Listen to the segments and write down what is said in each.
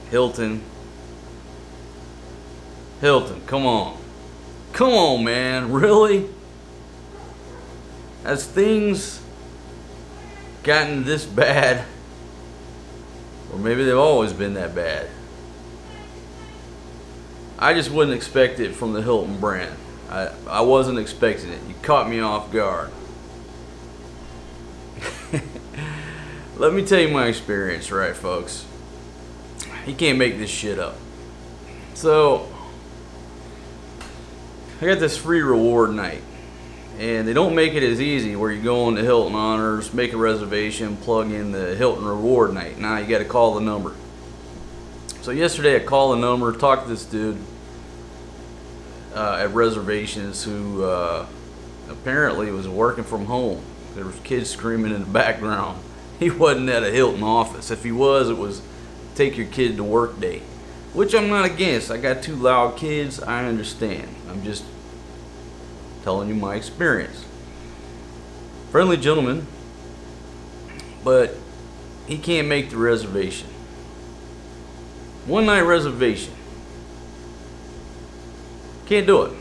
Hilton. Hilton, come on. Come on, man. Really? Has things gotten this bad? Or maybe they've always been that bad. I just wouldn't expect it from the Hilton brand. I wasn't expecting it. You caught me off guard. Let me tell you my experience, right, folks? You can't make this shit up. So, I got this free reward night. And they don't make it as easy where you go on to Hilton Honors, make a reservation, plug in the Hilton reward night. Now you got to call the number. So yesterday I called the number, talked to this dude at reservations who apparently was working from home. There was kids screaming in the background. He wasn't at a Hilton office. If he was, it was take your kid to work day, which I'm not against. I got two loud kids. I understand. I'm just telling you my experience. Friendly gentleman, but he can't make the reservation. One night reservation. Can't do it.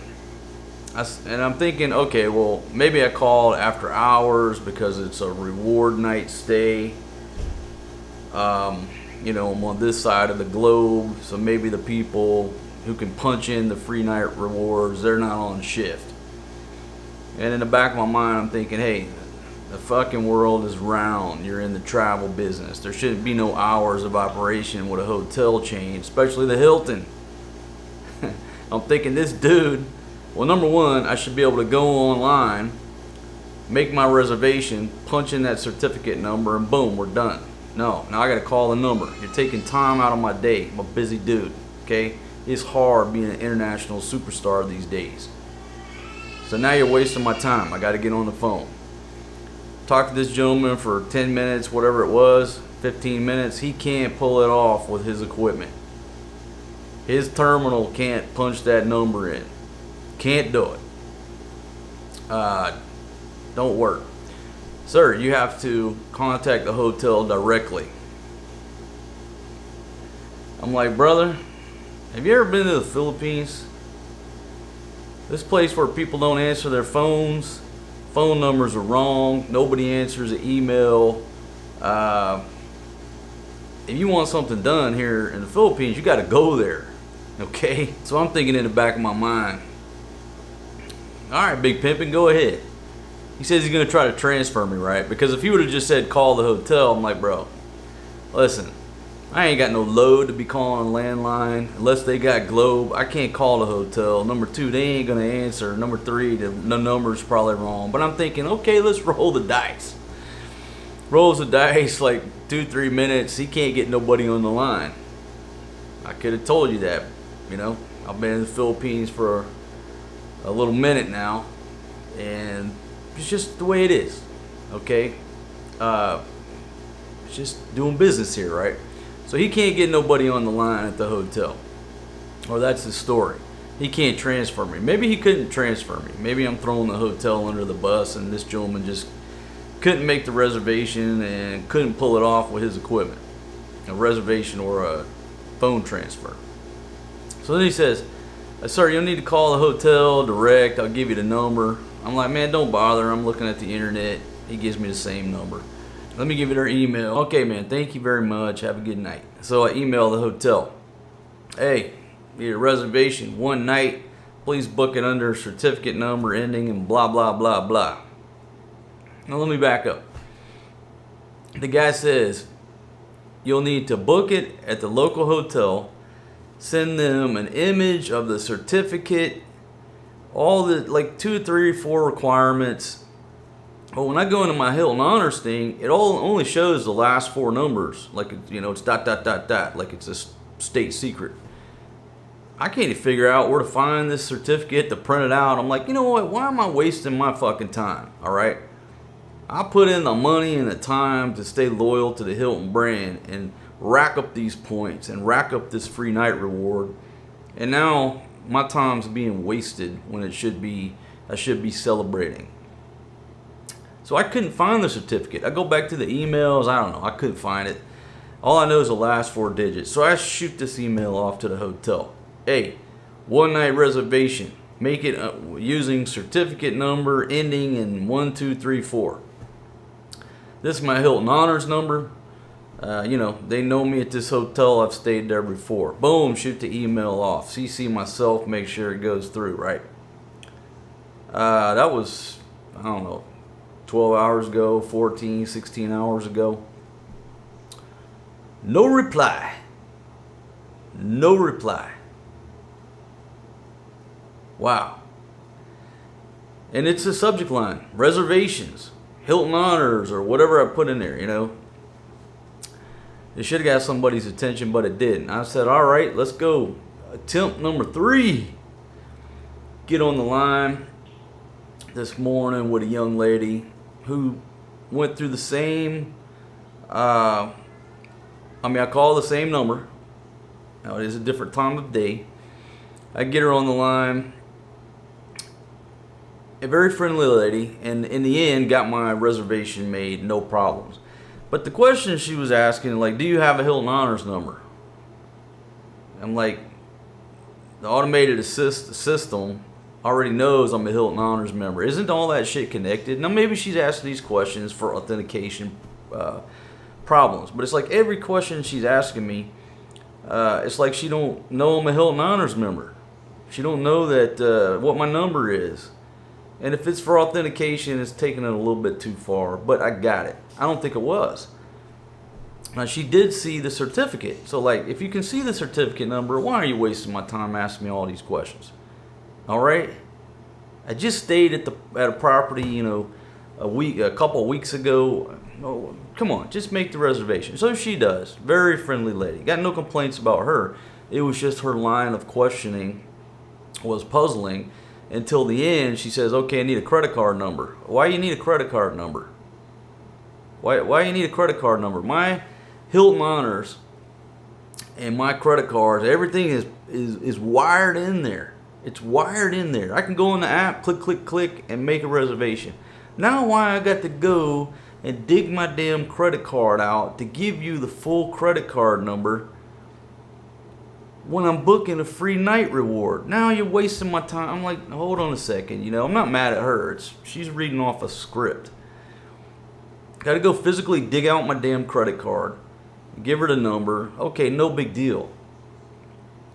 And I'm thinking, okay, well, maybe I called after hours because it's a reward night stay. I'm on this side of the globe, so maybe the people who can punch in the free night rewards, they're not on shift. And in the back of my mind, I'm thinking, hey, the fucking world is round. You're in the travel business. There shouldn't be no hours of operation with a hotel chain, especially the Hilton. I'm thinking this dude, well, number one, I should be able to go online, make my reservation, punch in that certificate number, and boom, we're done. No, now I gotta call the number. You're taking time out of my day. I'm a busy dude, okay? It's hard being an international superstar these days. So now you're wasting my time. I gotta get on the phone. Talk to this gentleman for 10 minutes, whatever it was, 15 minutes. He can't pull it off with his equipment. His terminal can't punch that number in. Can't do it. Don't work. Sir, you have to contact the hotel directly. I'm like, brother, have you ever been to the Philippines? This place where people don't answer their phones. Phone numbers are wrong. Nobody answers an email. If you want something done here in the Philippines, you got to go there. Okay? So I'm thinking in the back of my mind, all right, Big Pimpin', go ahead. He says he's going to try to transfer me, right? Because if he would have just said call the hotel, I'm like, bro, listen, I ain't got no load to be calling a landline unless they got Globe. I can't call the hotel. Number two, they ain't going to answer. Number three, the number's probably wrong. But I'm thinking, okay, let's roll the dice. Rolls the dice like 2-3 minutes. He can't get nobody on the line. I could have told you that. I've been in the Philippines for a little minute now. And it's just the way it is. Okay? It's just doing business here, right? So he can't get nobody on the line at the hotel. Or that's his story. He can't transfer me. Maybe he couldn't transfer me. Maybe I'm throwing the hotel under the bus and this gentleman just couldn't make the reservation and couldn't pull it off with his equipment. A reservation or a phone transfer. So then he says, sir, you'll need to call the hotel direct. I'll give you the number. I'm like, man, don't bother. I'm looking at the internet. He gives me the same number. Let me give you their email. Okay, man, thank you very much. Have a good night. So I email the hotel. Hey, need a reservation one night. Please book it under certificate number ending in blah, blah, blah, blah. Now let me back up. The guy says, you'll need to book it at the local hotel, send them an image of the certificate, all the like 2, 3, 4 requirements. But when I go into my Hilton Honors thing, it only shows the last 4 numbers, like it's ... like it's a state secret. I can't even figure out where to find this certificate to print it out. I'm like, you know what? Why am I wasting my fucking time? All right, I put in the money and the time to stay loyal to the Hilton brand and rack up these points and rack up this free night reward, and now my time's being wasted when I should be celebrating. So I couldn't find the certificate. I go back to the emails. I don't know. I couldn't find it. All I know is the last 4 digits. So I shoot this email off to the hotel. Hey, one night reservation. Make it using certificate number ending in 1234. This is my Hilton Honors number. They know me at this hotel. I've stayed there before. Boom, shoot the email off. CC myself, make sure it goes through, right? That was, I don't know, 12 hours ago, 14, 16 hours ago. No reply. No reply. Wow. And it's a subject line. Reservations. Hilton Honors or whatever I put in there, It should have got somebody's attention, but it didn't. I said, all right, let's go. Attempt number 3. Get on the line this morning with a young lady who went through the same, I call the same number. Now, it is a different time of day. I get her on the line. A very friendly lady, and in the end, got my reservation made, no problems. But the question she was asking, like, do you have a Hilton Honors number? I'm like, the automated system already knows I'm a Hilton Honors member. Isn't all that shit connected? Now, maybe she's asking these questions for authentication problems. But it's like every question she's asking me, it's like she don't know I'm a Hilton Honors member. She don't know that what my number is. And if it's for authentication, it's taking it a little bit too far. But I got it. I don't think it was. Now, she did see the certificate. So, like, if you can see the certificate number, why are you wasting my time asking me all these questions? All right? I just stayed at a property, a couple of weeks ago. Oh, come on, just make the reservation. So she does. Very friendly lady. Got no complaints about her. It was just her line of questioning was puzzling. Until the end, she says, okay, I need a credit card number. Why you need a credit card number? Why you need a credit card number? My Hilton Honors and my credit cards, everything is wired in there. It's wired in there. I can go in the app, click, click, click, and make a reservation. Now why I got to go and dig my damn credit card out to give you the full credit card number when I'm booking a free night reward? Now you're wasting my time. I'm like, hold on a second. I'm not mad at her. She's reading off a script. Got to go physically dig out my damn credit card, give her the number. Okay, no big deal.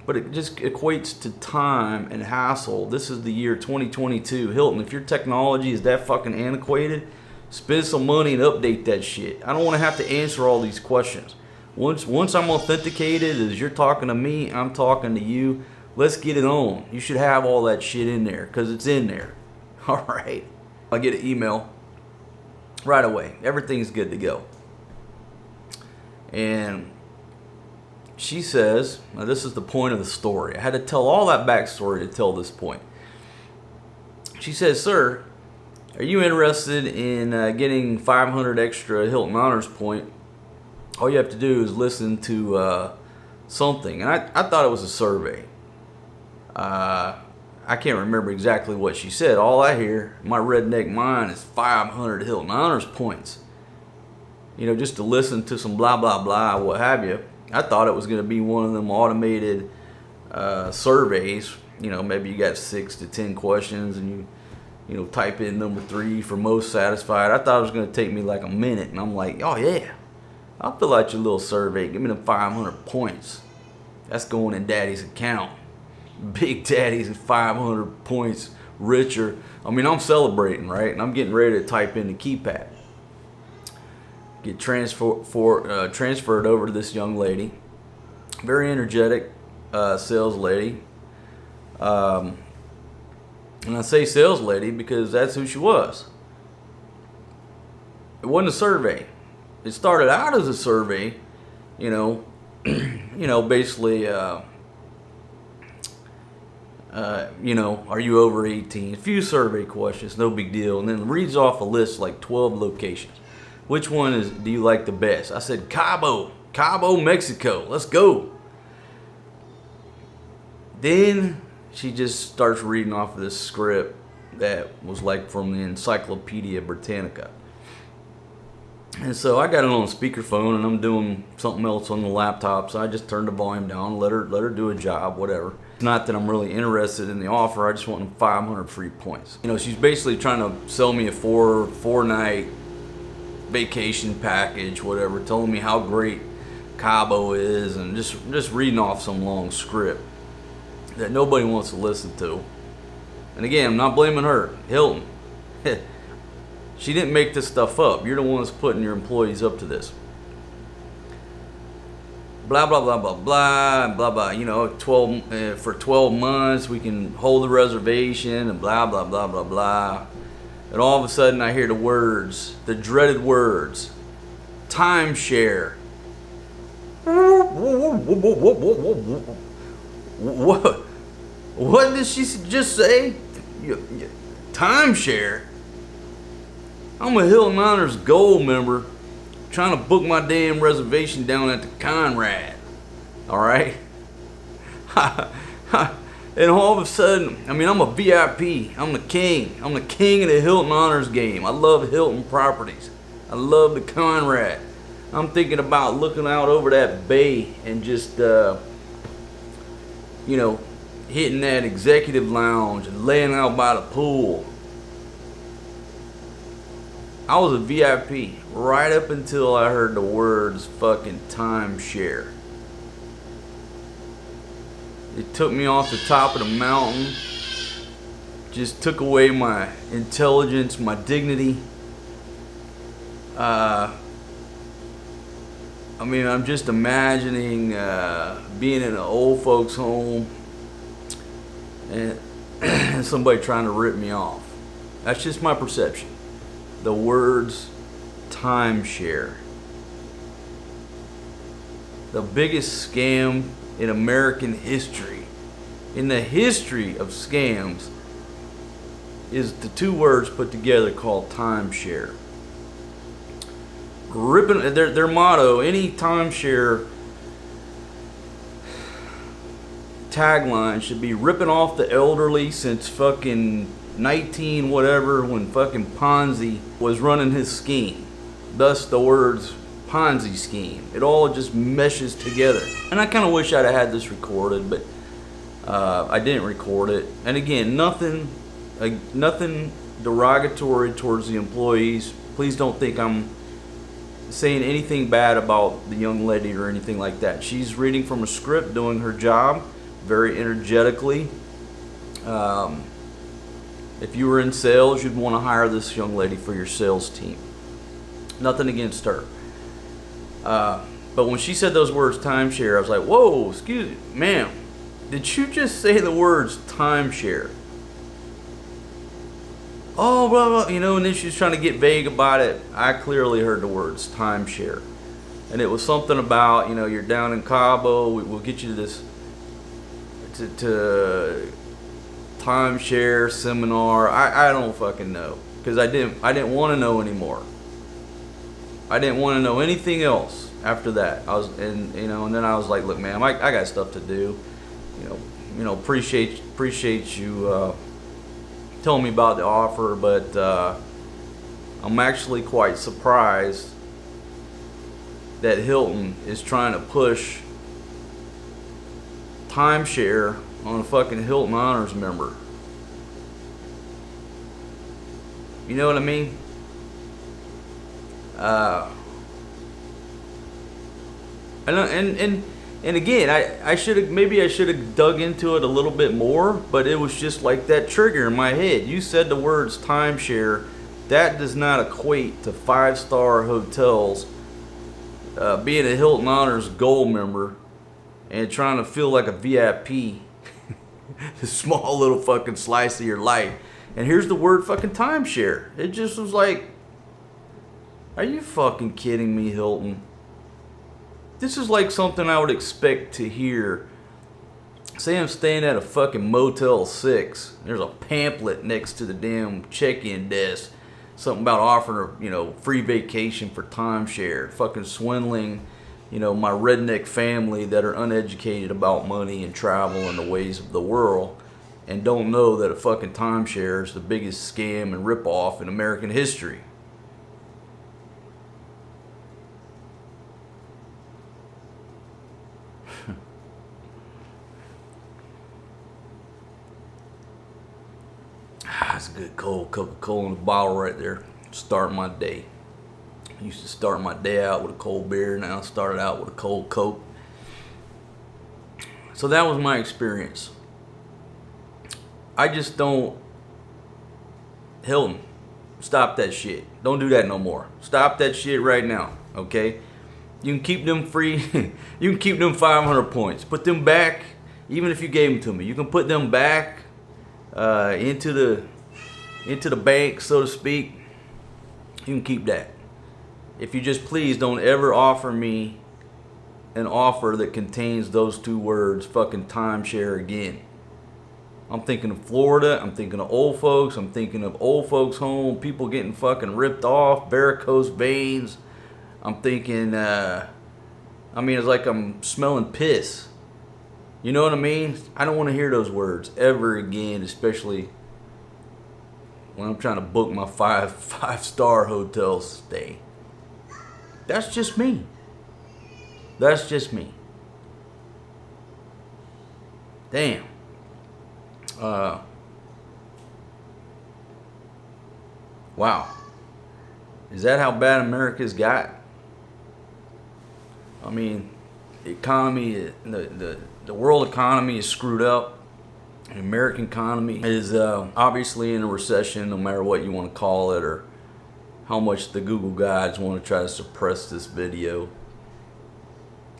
But it just equates to time and hassle. This is the year 2022. Hilton, if your technology is that fucking antiquated, spend some money and update that shit. I don't want to have to answer all these questions. Once I'm authenticated, as you're talking to me, I'm talking to you. Let's get it on. You should have all that shit in there because it's in there. All right. I get an email right away. Everything's good to go. And she says, now this is the point of the story. I had to tell all that backstory to tell this point. She says, sir, are you interested in getting 500 extra Hilton Honors point? All you have to do is listen to something. And I thought it was a survey. I can't remember exactly what she said. All I hear, my redneck mind, is 500 Hilton Honors points. Just to listen to some blah, blah, blah, what have you. I thought it was going to be one of them automated surveys. Maybe you got 6 to 10 questions and you type in number 3 for most satisfied. I thought it was going to take me like a minute. And I'm like, oh, yeah. I'll fill out your little survey. Give me them 500 points. That's going in Daddy's account. Big Daddy's at 500 points richer. I'm celebrating, right? And I'm getting ready to type in the keypad. Get transferred over to this young lady. Very energetic sales lady. And I say sales lady because that's who she was. It wasn't a survey. It started out as a survey, basically, are you over 18? A few survey questions, no big deal. And then it reads off a list like 12 locations. Which one do you like the best? I said, Cabo, Mexico. Let's go. Then she just starts reading off of this script that was like from the Encyclopedia Britannica. And so I got it on speakerphone, and I'm doing something else on the laptop, so I just turned the volume down, let her do a job, whatever. Not that I'm really interested in the offer, I just want them 500 free points. You know, she's basically trying to sell me a four night vacation package, whatever, telling me how great Cabo is, and just reading off some long script that nobody wants to listen to. And again, I'm not blaming her, Hilton. She didn't make this stuff up. You're the ones putting your employees up to this. Blah, blah, blah, blah, blah, blah, blah. You know, for 12 months, we can hold the reservation and blah, blah, blah, blah, blah. And all of a sudden, I hear the words, the dreaded words, timeshare. What did she just say? Timeshare? I'm a Hilton Honors Gold member trying to book my damn reservation down at the Conrad. Alright? And all of a sudden, I mean, I'm a VIP. I'm the king. I'm the king of the Hilton Honors game. I love Hilton properties. I love the Conrad. I'm thinking about looking out over that bay and just, you know, hitting that executive lounge and laying out by the pool. I was a VIP right up until I heard the words fucking timeshare. It took me off the top of the mountain. Just took away my intelligence, my dignity. I mean, I'm just imagining being in an old folks home and somebody trying to rip me off. That's just my perception. The words timeshare. The biggest scam in American history, in the history of scams, is the two words put together called timeshare. Ripping their motto, any timeshare tagline should be ripping off the elderly since fucking 19 whatever, when fucking Ponzi was running his scheme. Thus the words Ponzi scheme. It all just meshes together. And I kind of wish I'd have had this recorded, but I didn't record it. And again, nothing derogatory towards the employees. Please don't think I'm saying anything bad about the young lady or anything like that. She's reading from a script, doing her job very energetically. If you were in sales, you'd want to hire this young lady for your sales team. Nothing against her. But when she said those words timeshare, I was like, whoa, excuse me, ma'am, did you just say the words timeshare? Oh, blah, blah, you know, and then she was trying to get vague about it. I clearly heard the words timeshare. And it was something about, you know, you're down in Cabo, we'll get you to this, to timeshare seminar. I don't fucking know, because I didn't want to know anymore. I didn't want to know anything else after that. And then I was like, look, man, I got stuff to do. You know, appreciate you telling me about the offer, but I'm actually quite surprised that Hilton is trying to push timeshare on a fucking Hilton Honors member. You know what I mean? And again, I should have dug into it a little bit more, but it was just like that trigger in my head. You said the words timeshare. That does not equate to 5-star hotels, being a Hilton Honors Gold member, and trying to feel like a VIP. A small little fucking slice of your life. And here's the word fucking timeshare. It just was like, are you fucking kidding me, Hilton? This is like something I would expect to hear. Say I'm staying at a fucking Motel 6. There's a pamphlet next to the damn check-in desk. Something about offering a, free vacation for timeshare. Fucking swindling, my redneck family that are uneducated about money and travel and the ways of the world, and don't know that a fucking timeshare is the biggest scam and ripoff in American history. Nice, good cold Coca-Cola in the bottle right there. Start my day. I used to start my day out with a cold beer. Now I started out with a cold Coke. So that was my experience. I just don't... Hilton, stop that shit. Don't do that no more. Stop that shit right now, okay? You can keep them free. You can keep them 500 points. Put them back, even if you gave them to me. You can put them back into the bank, so to speak. You can keep that. If you just please don't ever offer me an offer that contains those two words, fucking timeshare, again. I'm thinking of Florida. I'm thinking of old folks. I'm thinking of old folks home. People getting fucking ripped off. Varicose veins. I'm thinking, it's like I'm smelling piss. You know what I mean? I don't want to hear those words ever again, especially when I'm trying to book my five-star hotel stay. That's just me. That's just me. Damn. Wow. Is that how bad America's got? I mean, the economy, the world economy is screwed up. The American economy is obviously in a recession, no matter what you want to call it, or how much the Google guides want to try to suppress this video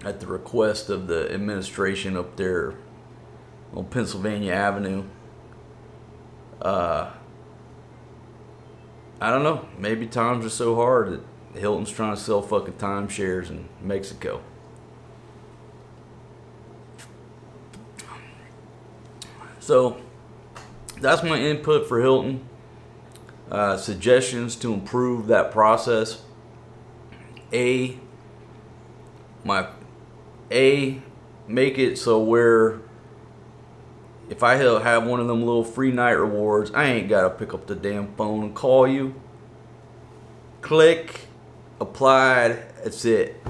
at the request of the administration up there on Pennsylvania Avenue. I don't know. Maybe times are so hard that Hilton's trying to sell fucking timeshares in Mexico. So that's my input for Hilton. Suggestions to improve that process. Make it so where if I have one of them little free night rewards, I ain't got to pick up the damn phone and call you. Click, applied, that's it.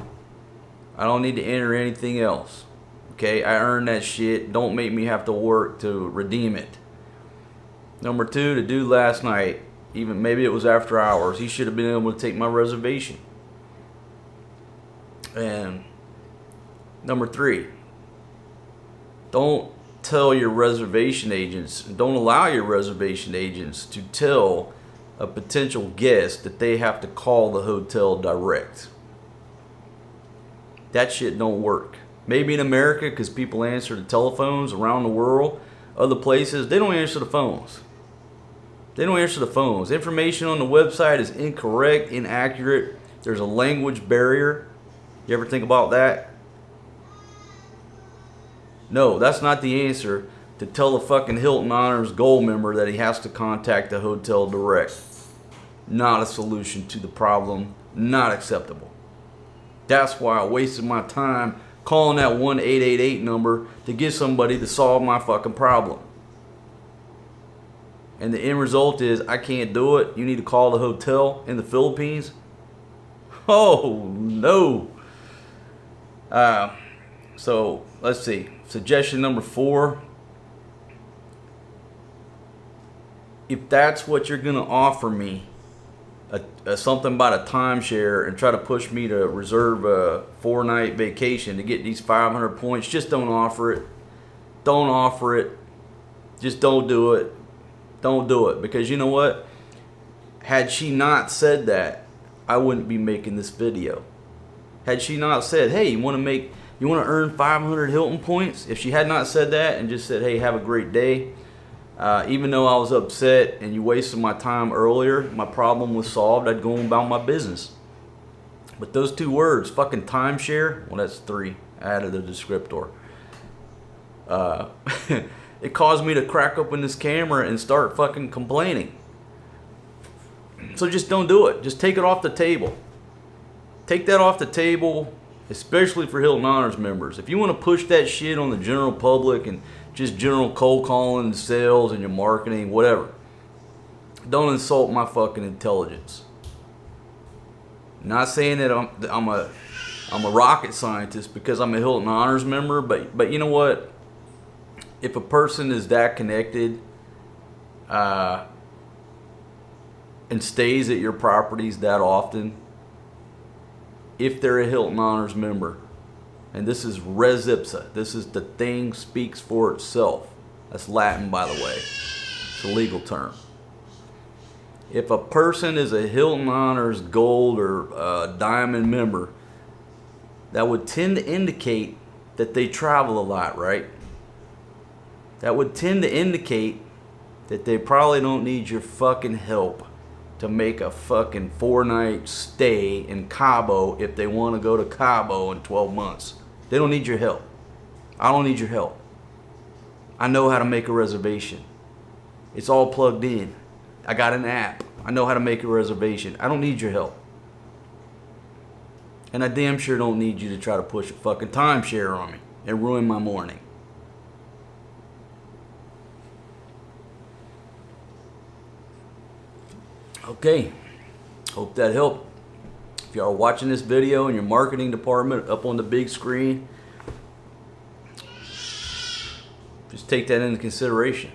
I don't need to enter anything else. Okay, I earned that shit. Don't make me have to work to redeem it. Number two, the dude last night, even maybe it was after hours, he should have been able to take my reservation. And number three, don't tell your reservation agents, don't allow your reservation agents to tell a potential guest that they have to call the hotel direct. That shit don't work. Maybe in America, because people answer the telephones around the world. Other places, they don't answer the phones. They don't answer the phones. Information on the website is incorrect, inaccurate. There's a language barrier. You ever think about that? No, that's not the answer to tell a fucking Hilton Honors Gold member that he has to contact the hotel direct. Not a solution to the problem. Not acceptable. That's why I wasted my time calling that 1-888 number to get somebody to solve my fucking problem. And the end result is I can't do it. You need to call the hotel in the Philippines. Oh, no. So, let's see. Suggestion number 4. If that's what you're going to offer me, something about a timeshare, and try to push me to reserve a 4-night vacation to get these 500 points, just don't offer it. Don't offer it. Just don't do it. Don't do it. Because you know what? Had she not said that, I wouldn't be making this video. Had she not said, hey, you want to earn 500 Hilton points? If she had not said that and just said, hey, have a great day, even though I was upset and you wasted my time earlier, my problem was solved. I'd go about my business. But those two words, fucking timeshare, well, that's 3. I added a descriptor. It caused me to crack open this camera and start fucking complaining. So just don't do it. Just take it off the table. Take that off the table, especially for Hilton Honors members. If you want to push that shit on the general public and just general cold calling, sales, and your marketing, whatever, don't insult my fucking intelligence. Not saying that I'm a rocket scientist because I'm a Hilton Honors member, but you know what? If a person is that connected, and stays at your properties that often, if they're a Hilton Honors member, and this is res ipsa, this is the thing speaks for itself. That's Latin, by the way. It's a legal term. If a person is a Hilton Honors Gold or Diamond member, that would tend to indicate that they travel a lot, right? That would tend to indicate that they probably don't need your fucking help to make a fucking 4-night stay in Cabo if they want to go to Cabo in 12 months. They don't need your help. I don't need your help. I know how to make a reservation. It's all plugged in. I got an app. I know how to make a reservation. I don't need your help. And I damn sure don't need you to try to push a fucking timeshare on me and ruin my morning. Okay, hope that helped. If y'all are watching this video in your marketing department up on the big screen, just take that into consideration.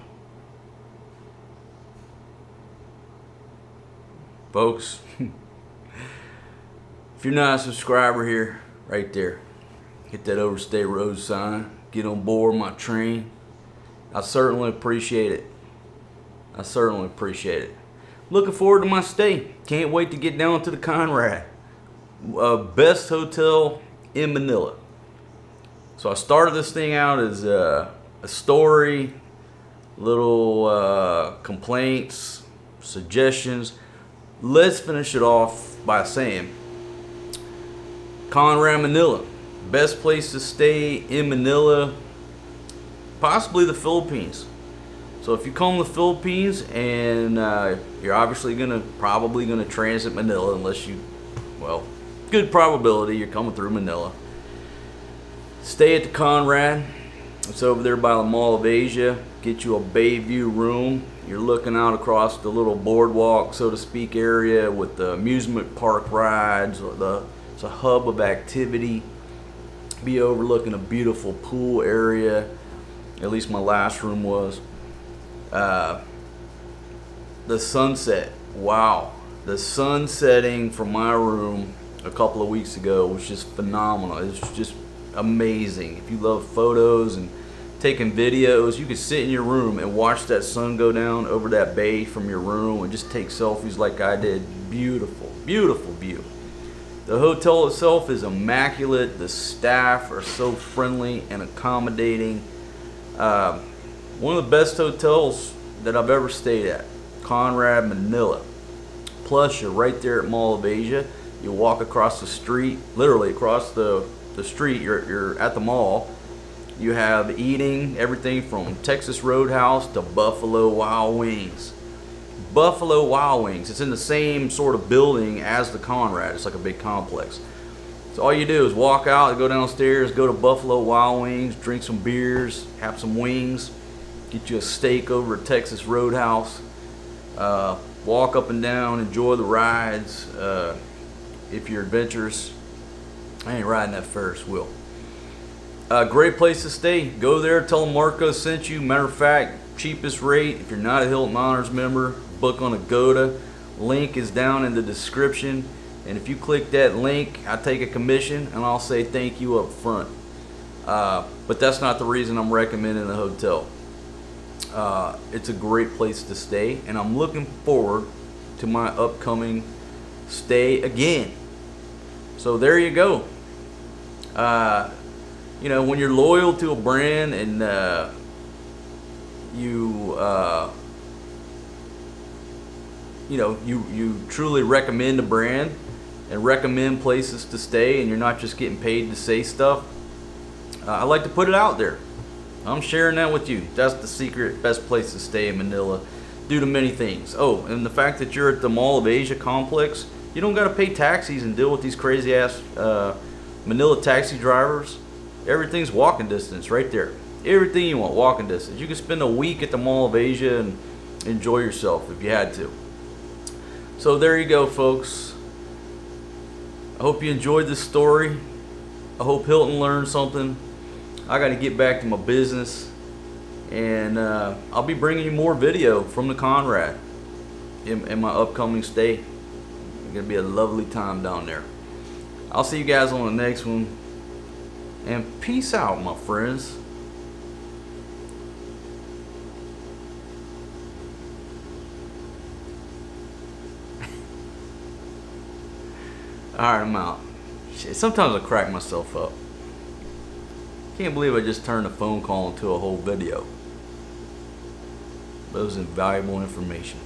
Folks, if you're not a subscriber here, right there, hit that Overstay Road sign, get on board my train. I certainly appreciate it. I certainly appreciate it. Looking forward to my stay. Can't wait to get down to the Conrad. Best hotel in Manila. So I started this thing out as a story, little complaints, suggestions. Let's finish it off by saying Conrad Manila, best place to stay in Manila, possibly the Philippines. So if you come to the Philippines and you're obviously probably gonna transit Manila, unless you, well, good probability you're coming through Manila. Stay at the Conrad. It's over there by the Mall of Asia. Get you a bay view room. You're looking out across the little boardwalk, so to speak, area with the amusement park rides. It's a hub of activity. Be overlooking a beautiful pool area. At least my last room was. The sunset, wow, the sun setting from my room a couple of weeks ago was just phenomenal. It was just amazing. If you love photos and taking videos, you could sit in your room and watch that sun go down over that bay from your room and just take selfies like I did. Beautiful, beautiful view. The hotel itself is immaculate. The staff are so friendly and accommodating. One of the best hotels that I've ever stayed at, Conrad Manila. Plus, you're right there at Mall of Asia. You walk across the street, literally across the street. You're at the mall. You have eating, everything from Texas Roadhouse to Buffalo Wild Wings. Buffalo Wild Wings. It's in the same sort of building as the Conrad. It's like a big complex. So all you do is walk out, go downstairs, go to Buffalo Wild Wings, drink some beers, have some wings, get you a steak over at Texas Roadhouse, walk up and down, enjoy the rides. If you're adventurous, I ain't riding that Ferris wheel. Great place to stay. Go there, tell them Marco sent you. Matter of fact, cheapest rate. If you're not a Hilton Honors member, book on Agoda. Link is down in the description. And if you click that link, I take a commission and I'll say thank you up front. But that's not the reason I'm recommending the hotel. It's a great place to stay, and I'm looking forward to my upcoming stay again. So there you go. You know, when you're loyal to a brand and you truly recommend a brand and recommend places to stay, and you're not just getting paid to say stuff, I like to put it out there. I'm sharing that with you. That's the secret best place to stay in Manila due to many things. Oh, and the fact that you're at the Mall of Asia complex, you don't got to pay taxis and deal with these crazy ass Manila taxi drivers. Everything's walking distance right there. Everything you want, walking distance. You can spend a week at the Mall of Asia and enjoy yourself if you had to. So there you go, folks. I hope you enjoyed this story. I hope Hilton learned something. I got to get back to my business, and I'll be bringing you more video from the Conrad. in my upcoming stay. It's gonna be a lovely time down there. I'll see you guys on the next one, and peace out, my friends. Alright, I'm out. Shit, sometimes I crack myself up. Can't believe I just turned a phone call into a whole video. That was invaluable information.